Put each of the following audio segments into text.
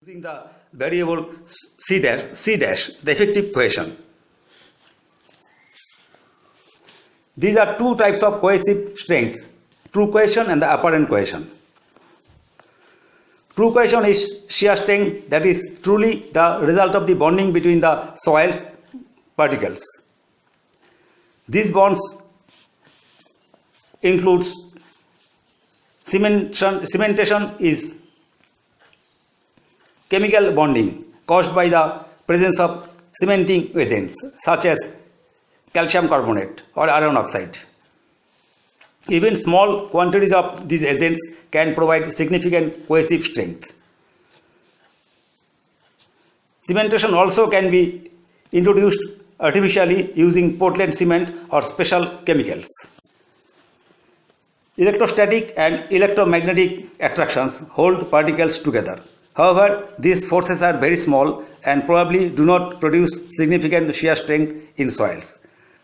Using the variable C dash, the effective cohesion. These are two types of cohesive strength, true cohesion and the apparent cohesion. True cohesion is shear strength that is truly the result of the bonding between the soil's particles. These bonds includes cementation is chemical bonding caused by the presence of cementing agents such as calcium carbonate or iron oxide. Even small quantities of these agents can provide significant cohesive strength. Cementation also can be introduced artificially using Portland cement or special chemicals. Electrostatic and electromagnetic attractions hold particles together. However, these forces are very small and probably do not produce significant shear strength in soils.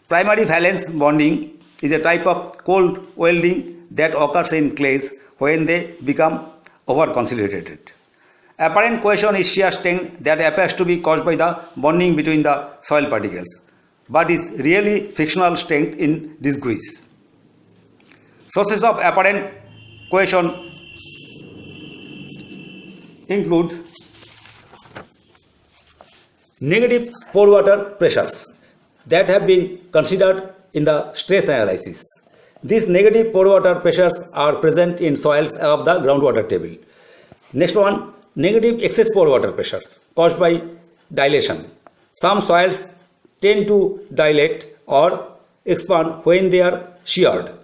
Primary valence bonding is a type of cold welding that occurs in clays when they become over-consolidated. Apparent cohesion is shear strength that appears to be caused by the bonding between the soil particles, but is really frictional strength in disguise. Sources of apparent cohesion include negative pore water pressures that have been considered in the stress analysis. These negative pore water pressures are present in soils above the groundwater table. Next one, negative excess pore water pressures caused by dilation. Some soils tend to dilate or expand when they are sheared.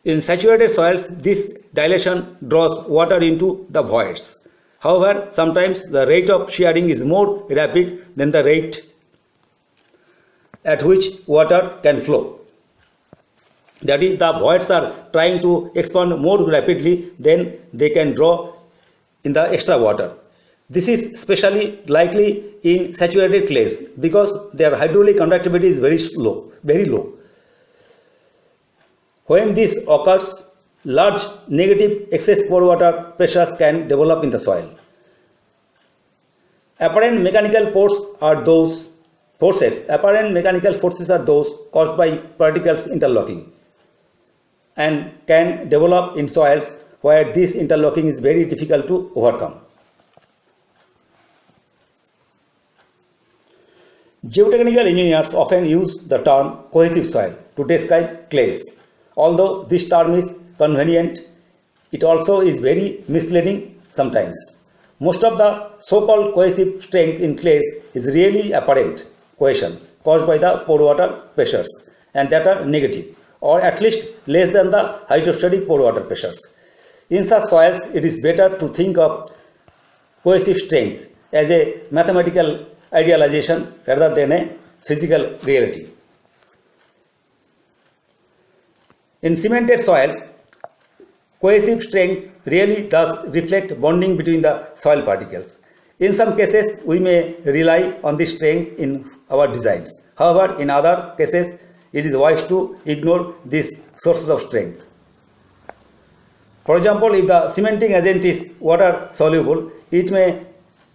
In saturated soils, this dilation draws water into the voids. However, sometimes the rate of shearing is more rapid than the rate at which water can flow. That is, the voids are trying to expand more rapidly than they can draw in the extra water. This is especially likely in saturated clays because their hydraulic conductivity is very low. When this occurs, large negative excess pore water pressures can develop in the soil. Apparent mechanical forces are those caused by particles interlocking and can develop in soils where this interlocking is very difficult to overcome. Geotechnical engineers often use the term cohesive soil to describe clays. Although this term is convenient, it also is very misleading sometimes. Most of the so-called cohesive strength in clays is really apparent cohesion caused by the pore water pressures, and that are negative or at least less than the hydrostatic pore water pressures. In such soils, it is better to think of cohesive strength as a mathematical idealization rather than a physical reality. In cemented soils, cohesive strength really does reflect bonding between the soil particles. In some cases, we may rely on this strength in our designs. However, in other cases, it is wise to ignore these sources of strength. For example, if the cementing agent is water soluble, it may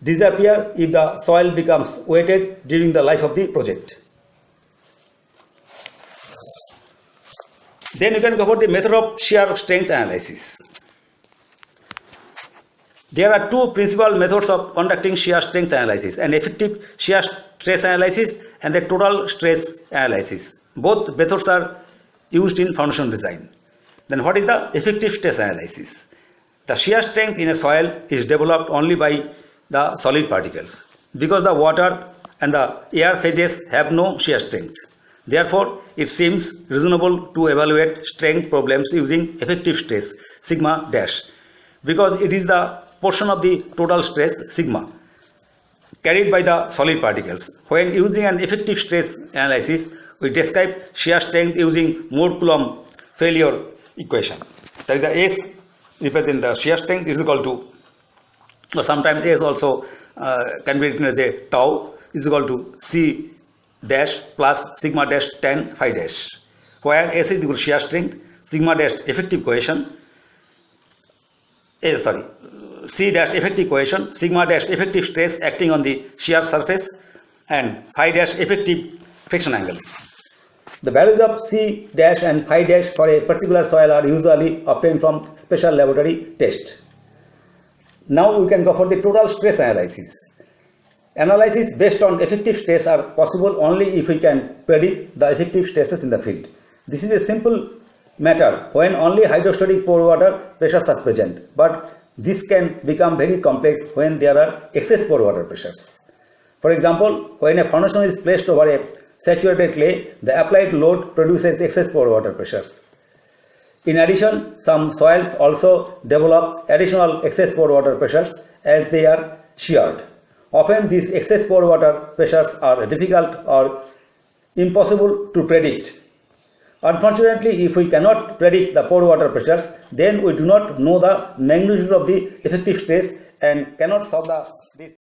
disappear if the soil becomes wetted during the life of the project. Then you can go about the method of shear strength analysis. There are two principal methods of conducting shear strength analysis: an effective shear stress analysis and a total stress analysis. Both methods are used in foundation design. Then what is the effective stress analysis? The shear strength in a soil is developed only by the solid particles because the water and the air phases have no shear strength. Therefore, it seems reasonable to evaluate strength problems using effective stress sigma dash because it is the portion of the total stress sigma carried by the solid particles. When using an effective stress analysis, we describe shear strength using Mohr-Coulomb failure equation. That is, the S represents the shear strength is equal to, or sometimes S also can be written as a tau is equal to C dash plus sigma dash tan phi dash, where S is equal to shear strength, sigma dash effective cohesion, C dash effective cohesion, sigma dash effective stress acting on the shear surface, and phi dash effective friction angle. The values of C dash and phi dash for a particular soil are usually obtained from special laboratory test. Now we can go for the total stress analysis. Analysis based on effective stress are possible only if we can predict the effective stresses in the field. This is a simple matter when only hydrostatic pore water pressures are present, but this can become very complex when there are excess pore water pressures. For example, when a foundation is placed over a saturated clay, the applied load produces excess pore water pressures. In addition, some soils also develop additional excess pore water pressures as they are sheared. Often these excess pore water pressures are difficult or impossible to predict. Unfortunately, if we cannot predict the pore water pressures, then we do not know the magnitude of the effective stress and cannot solve this